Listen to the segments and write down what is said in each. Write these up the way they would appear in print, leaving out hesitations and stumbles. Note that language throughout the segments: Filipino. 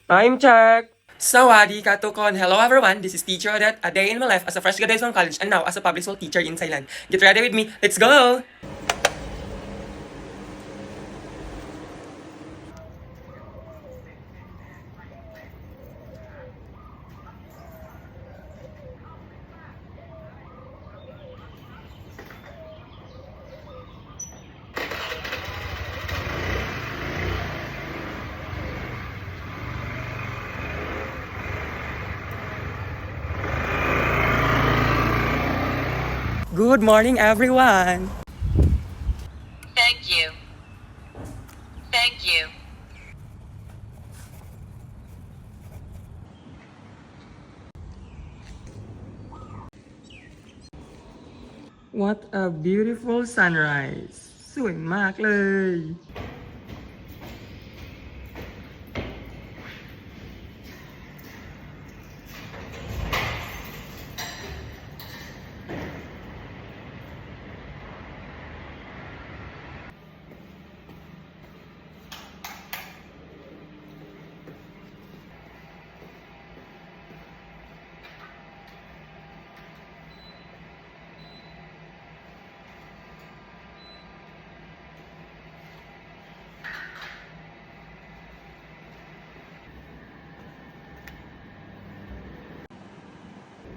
Time check! Sawadee ka tukon! Hello everyone, this is Teacher Odette, a day in my life as a fresh graduate from college and now as a public school teacher in Thailand. Get ready with me, let's go! Good morning everyone! Thank you. Thank you. What a beautiful sunrise! สวยมากเลย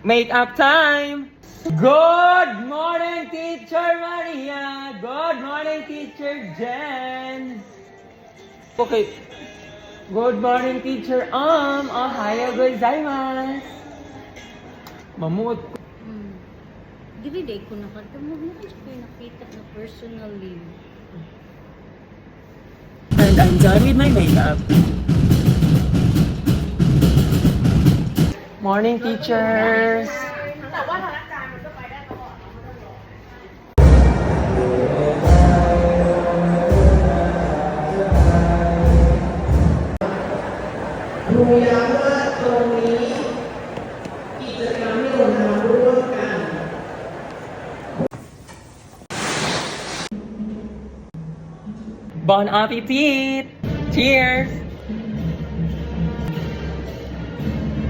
Make up time! Good morning, Teacher Maria! Good morning, Teacher Jen! Okay. Good morning, Teacher Ohayo gozaimasu! Mamut. Dividay ko na kanta mo na kasi ko nakita na personally. And I'm done with my makeup. Morning, teachers! Bon appetit! Cheers!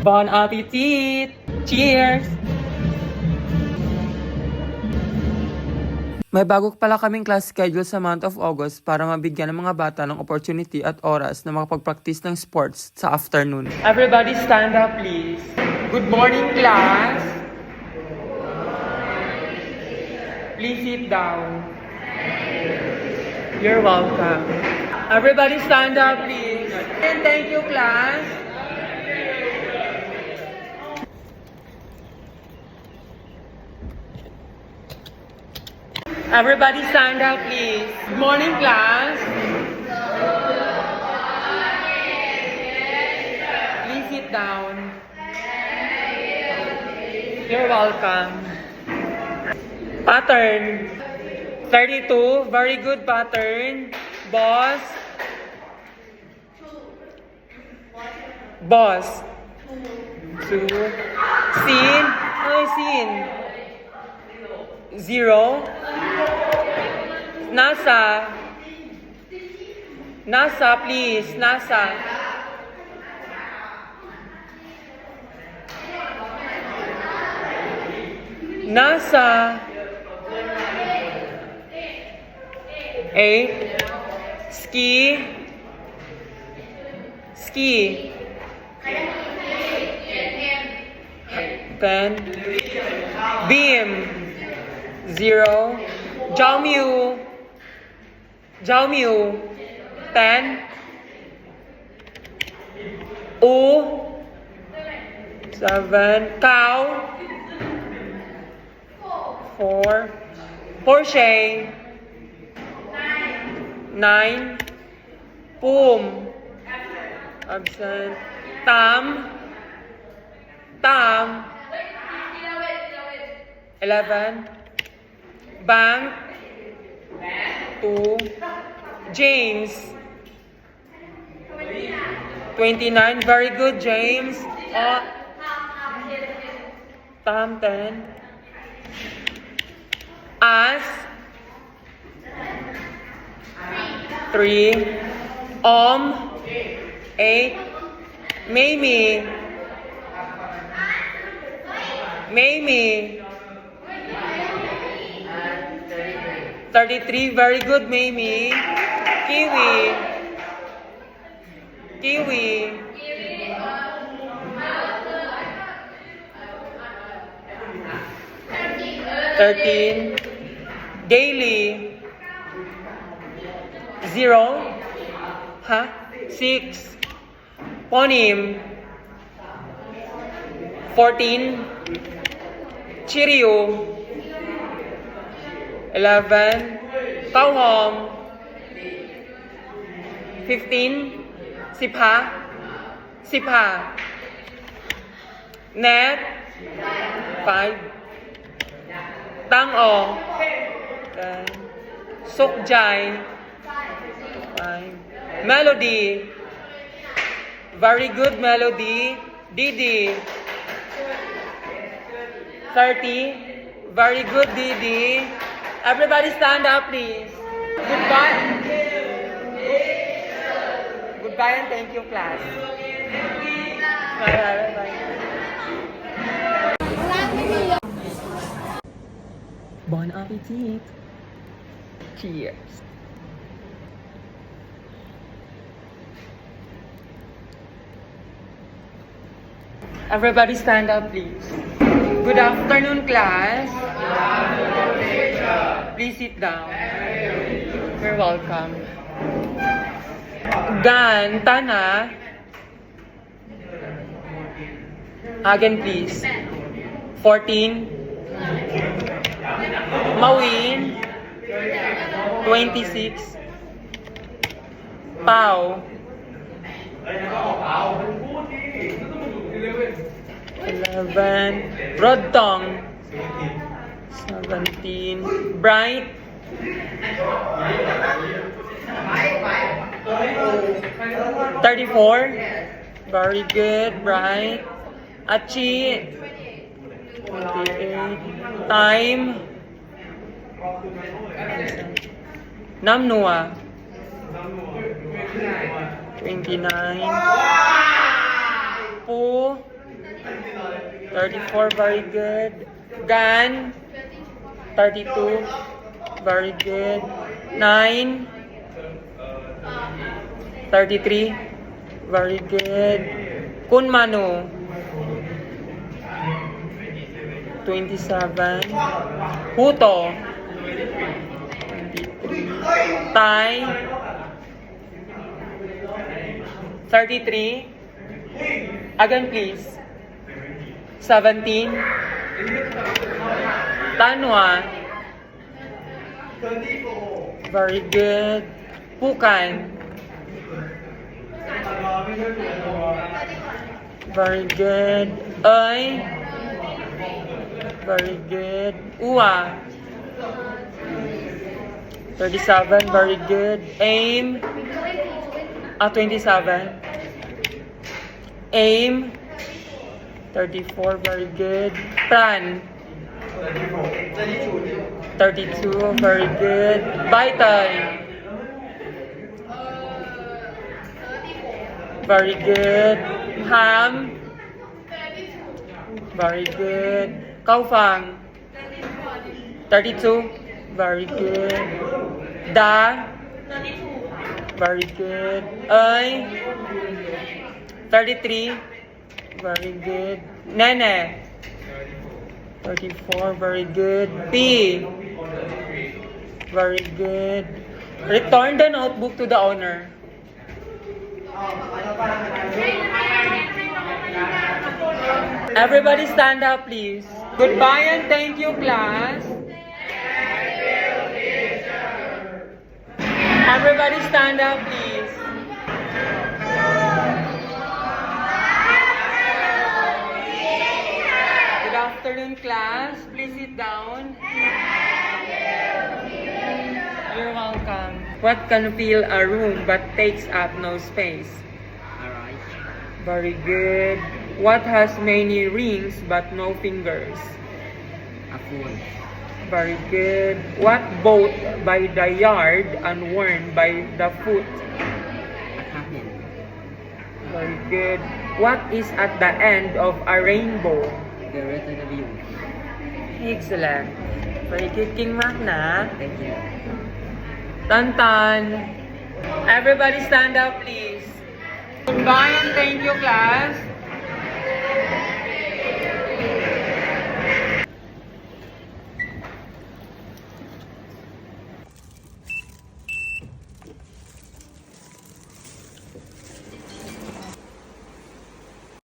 Bon appetit! Cheers! May bago pala kaming class schedule sa month of August para mabigyan ng mga bata ng opportunity at oras na makapag-practice ng sports sa afternoon. Everybody stand up please. Good morning class. Please sit down. You're welcome. Everybody stand up please. And thank you class. Everybody stand up, please. Good morning, class. Please sit down. You're welcome. Pattern. 32. Very good pattern. Boss. Boss. 2. Scene. Oh, scene. 0. Nasa. Nasa, please. Nasa. Nasa. 8. Ski. Ski. 10. Beam. 0. Jiaomiu. Jiaomiu. 10. U. 7. Cow. 4. Porsche. 9. Boom. Absent. Tam. Tam. 11. Bank. 2. James. 29. Very good, James. Tam 10. As. 3. 8. Mamie. Mamie. 33. Very good, Mamie. Kiwi. Kiwi. 13. Daily. 0. Huh? 6. Ponym. 14. Cheerio. 11. Kauhom. 15. Sipha. Sipha. Net. 5. Tang-o. 10. Sukjay. 5. Melody. Very good, Melody. Didi. 30. Very good, Didi. Everybody stand up, please. Goodbye. Goodbye and thank you, class. Bye, bye, bye. Bon appetit. Cheers. Everybody stand up, please. Good afternoon, class. Please sit down. You're welcome. Gan, Tana. Again, please. 14. Mawin. 26. Pau. 11. Rodtong. 17. Bright. 34. Very good, Bright. Achi. 28. Time. Namnua. 29. Pu. 34, very good. Gan. 32. Very good. 9. 33. Very good. Kunmanu. 27. Huto. 23. Tai. 33. Again, please. 17. Tanwa. Very good. Pukan. Very good. Ay. Very good. Uwa. 37. Very good. Aim. 27. Aim. 34. Very good. Pran. 32. Very good. Vital. Very good. Ham. Very good. Kaufang. 32. Very good. Da. Very good. Ay. 33. Very good. Nene. 34. Very good. P. Very good. Return the notebook to the owner. Everybody stand up, please. Goodbye and thank you, class. Everybody stand up, please. Good afternoon, class. Please sit down. You're welcome. What can fill a room but takes up no space? Alright. Very good. What has many rings but no fingers? A phone. Very good. What bought by the yard and worn by the foot? A camel. Very good. What is at the end of a rainbow? The rest of the view. Excellent. Very good, King Magna. Thank you. Tantan. Everybody stand up, please. Goodbye and thank you, class.